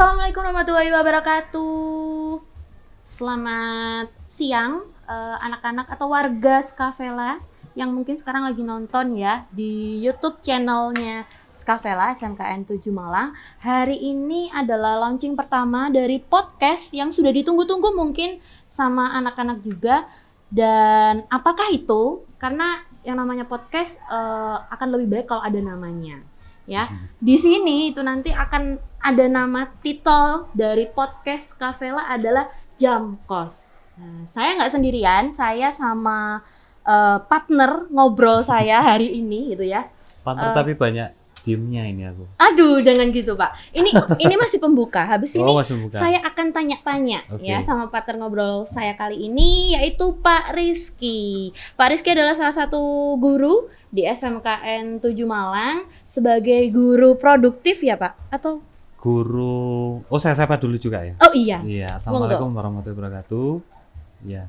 Assalamualaikum warahmatullahi wabarakatuh. Selamat siang anak-anak atau warga Skavela yang mungkin sekarang lagi nonton ya di YouTube channelnya Skavela SMKN 7 Malang. Hari ini adalah launching pertama dari podcast yang sudah ditunggu-tunggu mungkin sama anak-anak juga. Dan apakah itu? Karena yang namanya podcast akan lebih baik kalau ada namanya. Ya, di sini itu nanti akan ada nama titel dari podcast Skavela adalah Jamkos. Nah, saya nggak sendirian, saya sama partner ngobrol saya hari ini gitu ya. Partner tapi banyak diemnya ini aku. Aduh, jangan gitu Pak. Ini masih pembuka. Habis ini Buka. saya akan tanya-tanya ya sama partner ngobrol saya kali ini yaitu Pak Rizky. Pak Rizky adalah salah satu guru di SMKN 7 Malang sebagai guru produktif ya Pak? Atau guru? Oh saya sapa dulu juga ya. Oh iya. Iya. Assalamualaikum warahmatullahi wabarakatuh. Iya.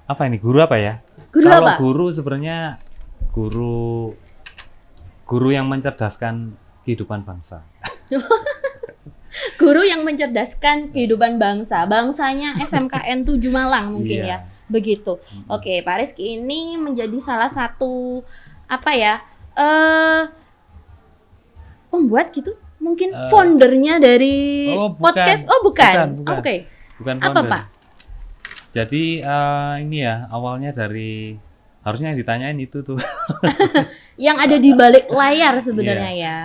Apa ini guru apa ya? Guru Kalau apa? guru sebenarnya guru yang mencerdaskan kehidupan bangsa. Guru yang mencerdaskan kehidupan bangsa. Bangsanya SMKN 7 Malang mungkin ya. Begitu. Oke, Pak Rizky ini menjadi salah satu pembuat gitu. Mungkin foundernya dari podcast. Oh, bukan. Oke. Bukan apa, founder. Pak? Jadi ini ya awalnya dari harusnya yang ditanyain itu tuh. Yang ada di balik layar sebenarnya ya.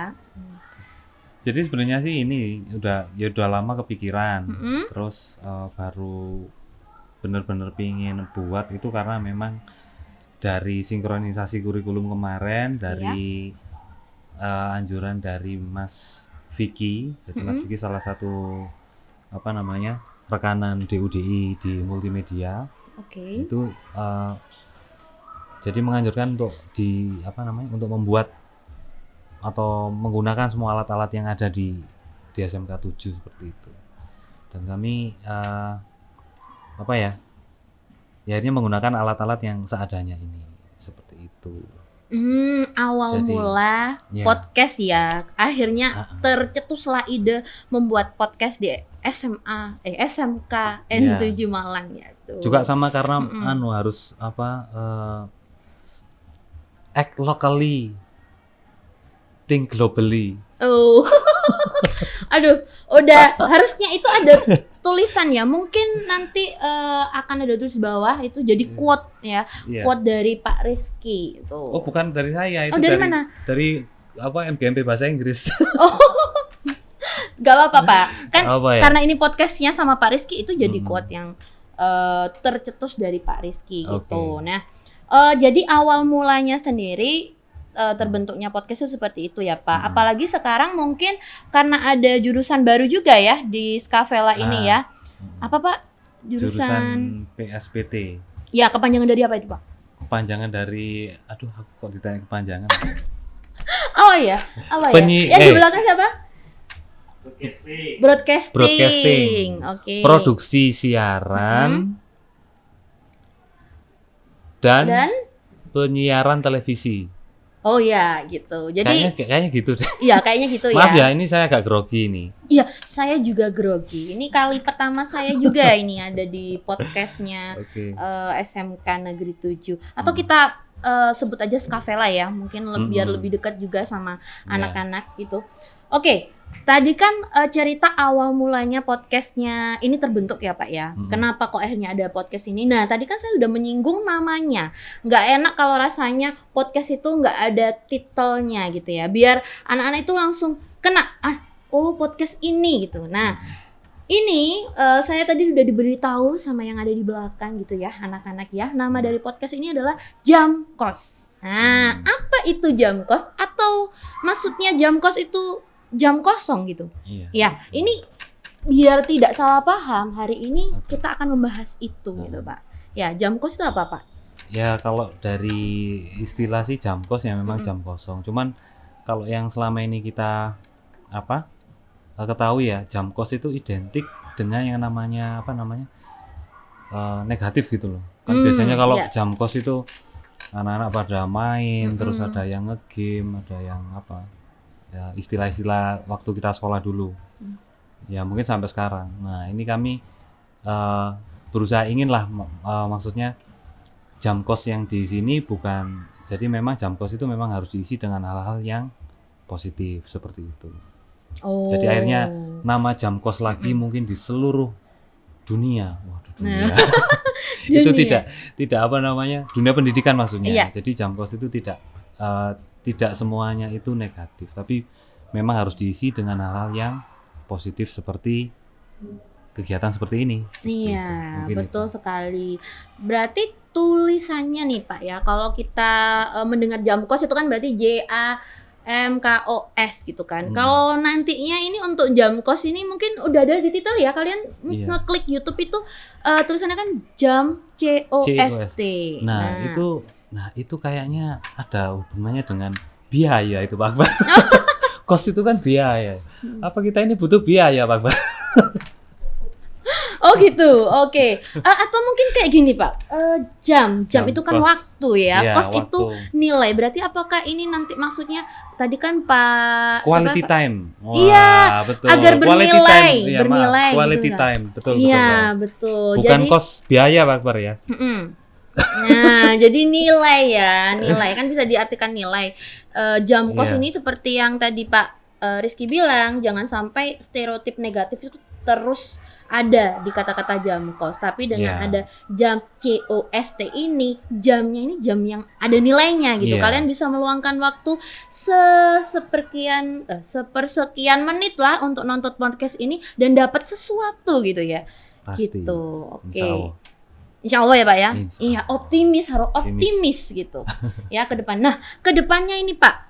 Jadi sebenarnya sih ini udah lama kepikiran. Terus baru bener-bener pingin buat itu karena memang dari sinkronisasi kurikulum kemarin dari anjuran dari Mas Vicky. Jadi Mas Vicky salah satu rekanan DUDI di multimedia. Itu jadi menganjurkan untuk untuk membuat atau menggunakan semua alat-alat yang ada di SMK 7 seperti itu. Dan kami akhirnya menggunakan alat-alat yang seadanya ini seperti itu. Awal mula podcast ya. Akhirnya tercetuslah ide membuat podcast di SMKN 7 Malang ya tuh. Juga sama karena harus act locally, think globally. Oh. Aduh, udah harusnya itu ada tulisan ya. Mungkin nanti akan ada tulis bawah itu jadi quote ya. Quote dari Pak Rizky itu. Oh, bukan dari saya itu. Oh, dari mana? Dari MGMP bahasa Inggris. Oh. Gak apa-apa, Pak. Kan ya? Karena ini podcastnya sama Pak Rizky itu jadi quote yang tercetus dari Pak Rizky gitu. Nah, jadi awal mulanya sendiri terbentuknya podcast itu seperti itu ya Pak. Apalagi sekarang mungkin karena ada jurusan baru juga ya di Skavela ini ya. Apa Pak? Jurusan PSPT. Ya, kepanjangan dari apa itu Pak? Kepanjangan dari, aku kok ditanya kepanjangan. Oh iya, apa ya? Yang di belakang siapa? Broadcasting. Oke. Produksi siaran dan penyiaran televisi. Oh ya, gitu. Jadi kayaknya gitu deh. Iya, kayaknya gitu ya. Maaf ya, ini saya agak grogi nih. Iya, saya juga grogi. Ini kali pertama saya juga ini ada di podcastnya SMK Negeri 7. Atau kita sebut aja Skavela ya, mungkin biar lebih dekat juga sama anak-anak gitu. Oke. Tadi kan cerita awal mulanya podcastnya ini terbentuk ya Pak ya. Kenapa kok akhirnya ada podcast ini? Nah tadi kan saya udah menyinggung namanya. Nggak enak kalau rasanya podcast itu nggak ada titelnya gitu ya. Biar anak-anak itu langsung kena, podcast ini gitu. Nah ini saya tadi udah diberitahu sama yang ada di belakang gitu ya anak-anak ya. Nama dari podcast ini adalah Jamkos. Nah apa itu Jamkos? Atau maksudnya Jamkos itu jam kosong gitu. Ya, ini biar tidak salah paham, hari ini kita akan membahas itu gitu, Pak. Ya, jam kos itu apa, Pak? Ya, kalau dari istilah sih jam kos ya memang jam kosong. Cuman kalau yang selama ini kita ketahui ya, jam kos itu identik dengan yang namanya negatif gitu loh. Kan biasanya kalau jam kos itu anak-anak pada main, terus ada yang nge-game, ada yang ya, istilah-istilah waktu kita sekolah dulu. Ya mungkin sampai sekarang. Nah ini kami berusaha inginlah maksudnya jam kos yang di sini bukan, jadi memang jam kos itu memang harus diisi dengan hal-hal yang positif seperti itu. Jadi akhirnya nama jam kos lagi mungkin di seluruh dunia. Waduh, dunia. Itu tidak apa namanya, dunia pendidikan maksudnya. Iya. Jadi jam kos itu tidak semuanya itu negatif, tapi memang harus diisi dengan hal-hal yang positif seperti kegiatan seperti ini. Iya, betul sekali. Berarti tulisannya nih Pak ya, kalau kita mendengar jam kos itu kan berarti JAMKOS gitu kan. Kalau nantinya ini untuk jam kos ini mungkin udah ada di titel ya, kalian ngeklik YouTube itu tulisannya kan jam COST. Nah itu kayaknya ada hubungannya dengan biaya itu Pak Akbar. Kos itu kan biaya. Apa kita ini butuh biaya Pak Akbar? Oh gitu, oke. Atau mungkin kayak gini Pak, jam itu kan kos, waktu ya, kos waktu. Itu nilai. Berarti apakah ini nanti maksudnya tadi kan Pak quality time. Wah, iya, betul. Agar bernilai, bernilai. Quality gitu, time, betul. Iya, betul. Bukan jadi, kos biaya Pak Akbar ya. Nah, jadi nilai ya, nilai kan bisa diartikan nilai. Jam kos ini seperti yang tadi Pak Rizky bilang, jangan sampai stereotip negatif itu terus ada di kata-kata jam kos, tapi dengan ada jam COST ini, jamnya ini jam yang ada nilainya gitu. Kalian bisa meluangkan waktu sepersekian menit lah untuk nonton podcast ini dan dapat sesuatu gitu ya. Pasti. Gitu. Oke. Insya Allah ya Pak ya. Iya, harus optimis gitu. Ya ke depan. Nah, ke depannya ini Pak,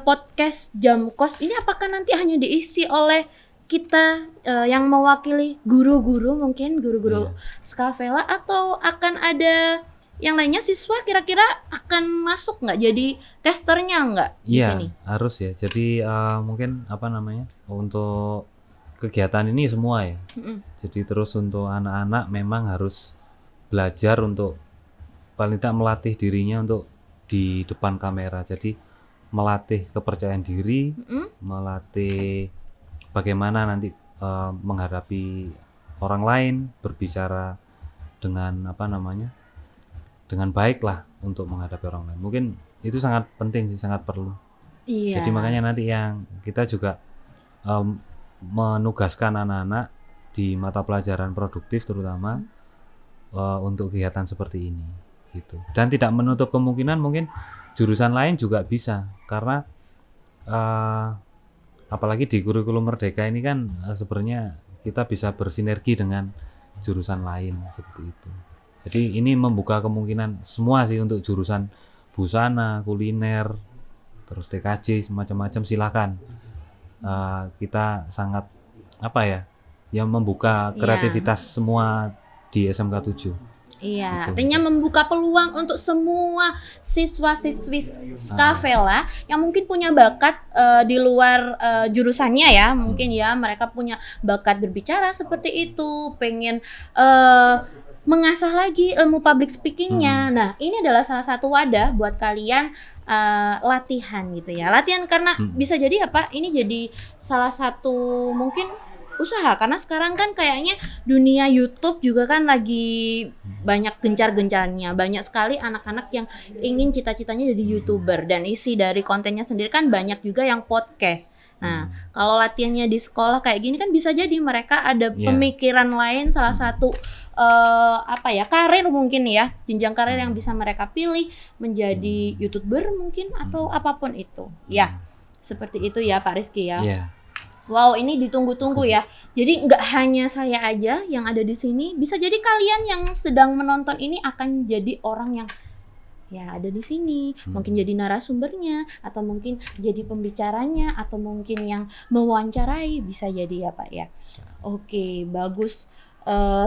podcast jam kos ini apakah nanti hanya diisi oleh kita yang mewakili guru-guru, mungkin guru-guru Skavela, atau akan ada yang lainnya, siswa kira-kira akan masuk nggak jadi testernya nggak di sini? Iya, harus ya. Jadi mungkin apa namanya, untuk kegiatan ini semua ya. Jadi terus untuk anak-anak memang harus belajar untuk paling tidak melatih dirinya untuk di depan kamera. Jadi melatih kepercayaan diri, melatih bagaimana nanti menghadapi orang lain, berbicara dengan apa namanya, dengan baik lah untuk menghadapi orang lain. Mungkin itu sangat penting sih, sangat perlu. Iya. Jadi makanya nanti yang kita juga menugaskan anak-anak di mata pelajaran produktif terutama untuk kegiatan seperti ini gitu. Dan tidak menutup kemungkinan mungkin jurusan lain juga bisa, karena apalagi di kurikulum Merdeka ini kan sebenarnya kita bisa bersinergi dengan jurusan lain seperti itu. Jadi ini membuka kemungkinan semua sih untuk jurusan busana, kuliner, terus TKJ macam-macam, silakan. Kita sangat apa ya, yang membuka kreativitas semua di SMK 7. Iya, artinya membuka peluang untuk semua siswa-siswi Skavela yang mungkin punya bakat di luar jurusannya ya, mungkin ya mereka punya bakat berbicara seperti itu, pengen mengasah lagi ilmu public speakingnya. Nah, ini adalah salah satu wadah buat kalian latihan gitu ya, latihan karena bisa jadi apa? Ini jadi salah satu mungkin usaha, karena sekarang kan kayaknya dunia YouTube juga kan lagi banyak gencar-gencarnya, banyak sekali anak-anak yang ingin cita-citanya jadi YouTuber, dan isi dari kontennya sendiri kan banyak juga yang podcast. Nah, kalau latihannya di sekolah kayak gini kan bisa jadi mereka ada pemikiran lain, salah satu karir mungkin ya, jenjang karir yang bisa mereka pilih menjadi YouTuber mungkin atau apapun itu. Ya, seperti itu ya Pak Rizky ya. Wow, ini ditunggu-tunggu ya. Jadi nggak hanya saya aja yang ada di sini, bisa jadi kalian yang sedang menonton ini akan jadi orang yang ya ada di sini, mungkin jadi narasumbernya, atau mungkin jadi pembicaranya, atau mungkin yang mewawancarai, bisa jadi ya Pak ya. Oke, bagus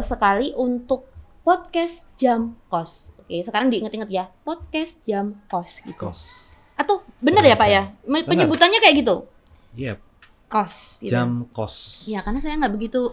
sekali untuk podcast jam kos. Oke, sekarang diingat-ingat ya, podcast jam kos gitu. Atau benar ya Pak ya, penyebutannya kayak gitu? Iya. Kos gitu. Jam kos. Ya, karena saya nggak begitu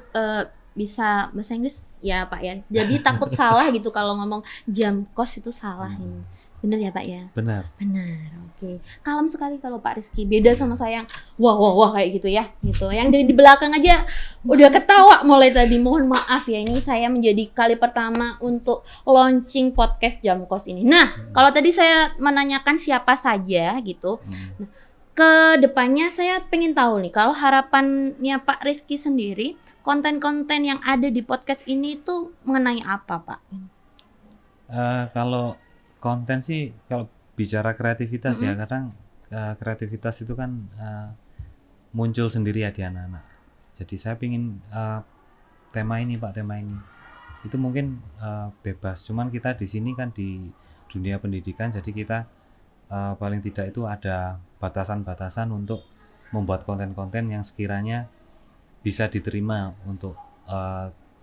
bisa bahasa Inggris ya Pak ya. Jadi takut salah gitu kalau ngomong jam kos itu salah ini. Bener ya Pak ya? Benar. Benar, oke. Kalem sekali kalau Pak Rizky, beda sama saya yang wah kayak gitu ya, gitu. Yang di belakang aja udah ketawa mulai tadi. Mohon maaf ya, ini saya menjadi kali pertama untuk launching podcast Jam Kos ini. Nah, kalau tadi saya menanyakan siapa saja gitu, nah, ke depannya saya pengen tahu nih, kalau harapannya Pak Rizky sendiri, konten-konten yang ada di podcast ini tuh mengenai apa Pak? Kalau konten sih, kalau bicara kreativitas ya, kadang kreativitas itu kan muncul sendiri ya di anak-anak. Jadi saya pingin tema ini itu mungkin bebas. Cuman kita di sini kan di dunia pendidikan, jadi kita paling tidak itu ada batasan-batasan untuk membuat konten-konten yang sekiranya bisa diterima untuk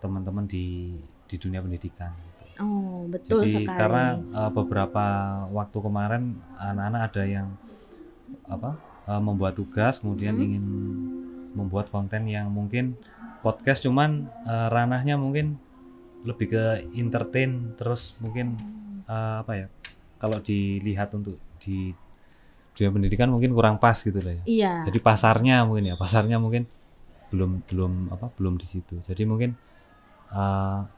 teman-teman di dunia pendidikan. Oh, betul Jadi sekali. karena beberapa waktu kemarin anak-anak ada yang membuat tugas, kemudian ingin membuat konten yang mungkin podcast, cuman ranahnya mungkin lebih ke entertain, terus mungkin kalau dilihat untuk di dunia pendidikan mungkin kurang pas gitu lah ya. Iya. Jadi pasarnya mungkin belum di situ. Jadi mungkin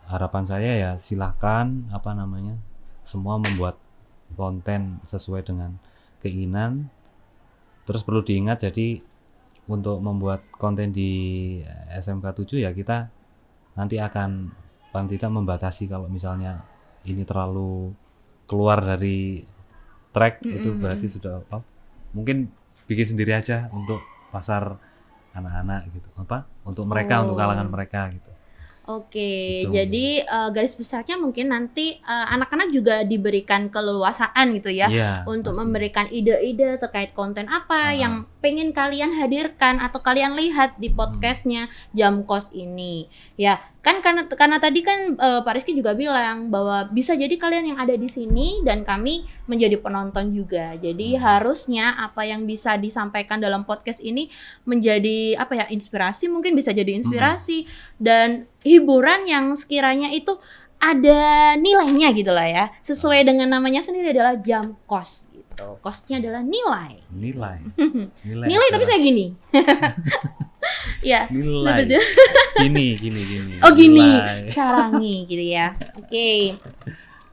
harapan saya ya silahkan semua membuat konten sesuai dengan keinginan. Terus perlu diingat, jadi untuk membuat konten di SMK 7 ya kita nanti akan paling tidak membatasi. Kalau misalnya ini terlalu keluar dari track, itu berarti sudah mungkin bikin sendiri aja untuk pasar anak-anak gitu, untuk mereka, untuk kalangan mereka gitu. Oke, Gitu. jadi garis besarnya mungkin nanti anak-anak juga diberikan keleluasaan gitu ya, Iya, untuk pasti. memberikan ide-ide terkait konten apa yang pengen kalian hadirkan atau kalian lihat di podcastnya Jam Kos ini. Ya, kan karena tadi kan Pak Rizky juga bilang bahwa bisa jadi kalian yang ada di sini dan kami menjadi penonton juga. Jadi harusnya apa yang bisa disampaikan dalam podcast ini menjadi inspirasi, mungkin bisa jadi inspirasi dan hiburan yang sekiranya itu ada nilainya gitu lah ya. Sesuai dengan namanya sendiri adalah Jam Kos gitu. Kosnya adalah nilai. Nilai tapi saya gini. Ya. Nilai. Gini. Oh gini, Nilai. sarangi gitu ya.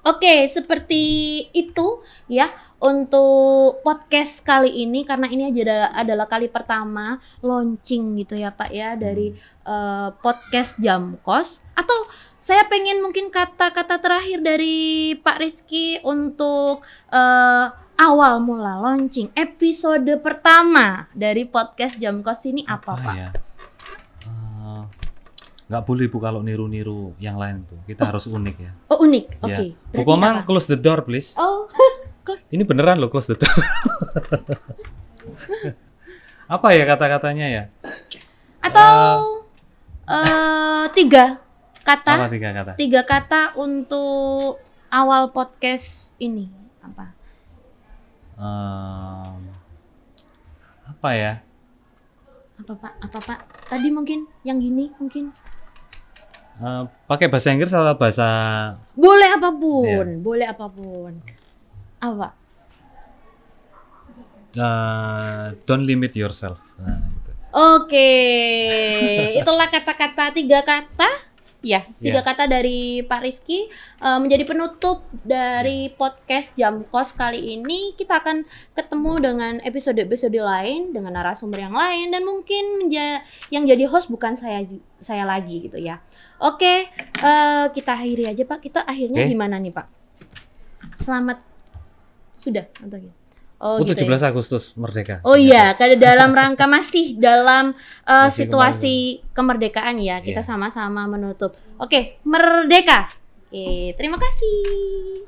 Oke, seperti itu ya untuk podcast kali ini, karena ini adalah kali pertama launching gitu ya Pak ya dari podcast Jam Kos. Atau saya pengen mungkin kata-kata terakhir dari Pak Rizky untuk awal mula launching episode pertama dari podcast Jam Kos ini apa Pak? Ya? Nggak boleh Bu kalau niru-niru yang lain tuh. Kita harus unik ya. Oh unik, oke. Ya. Bu Komang, close the door please. Oh, close. Ini beneran loh, close the door. Apa ya kata-katanya ya? Atau 3 kata? Apa 3 kata? 3 kata untuk awal podcast ini apa? Apa ya? Apa Pak? Tadi mungkin yang gini mungkin. Pakai bahasa Inggris atau bahasa? Boleh apapun. Apa? Don't limit yourself. Nah, gitu. Oke, itulah kata-kata 3 kata. Ya, 3 kata dari Pak Rizky menjadi penutup dari podcast Jam Kos kali ini. Kita akan ketemu dengan episode-episode lain dengan narasumber yang lain dan mungkin yang jadi host bukan saya lagi gitu ya. Oke, kita akhiri aja Pak. Kita akhirnya gimana nih Pak? Selamat sudah atau gitu? Oh, gitu 17 ya? Agustus Merdeka. Oh iya, dalam rangka masih dalam Masih situasi kemerdekaan ya, kita sama-sama menutup. Oke, merdeka. Oke, terima kasih.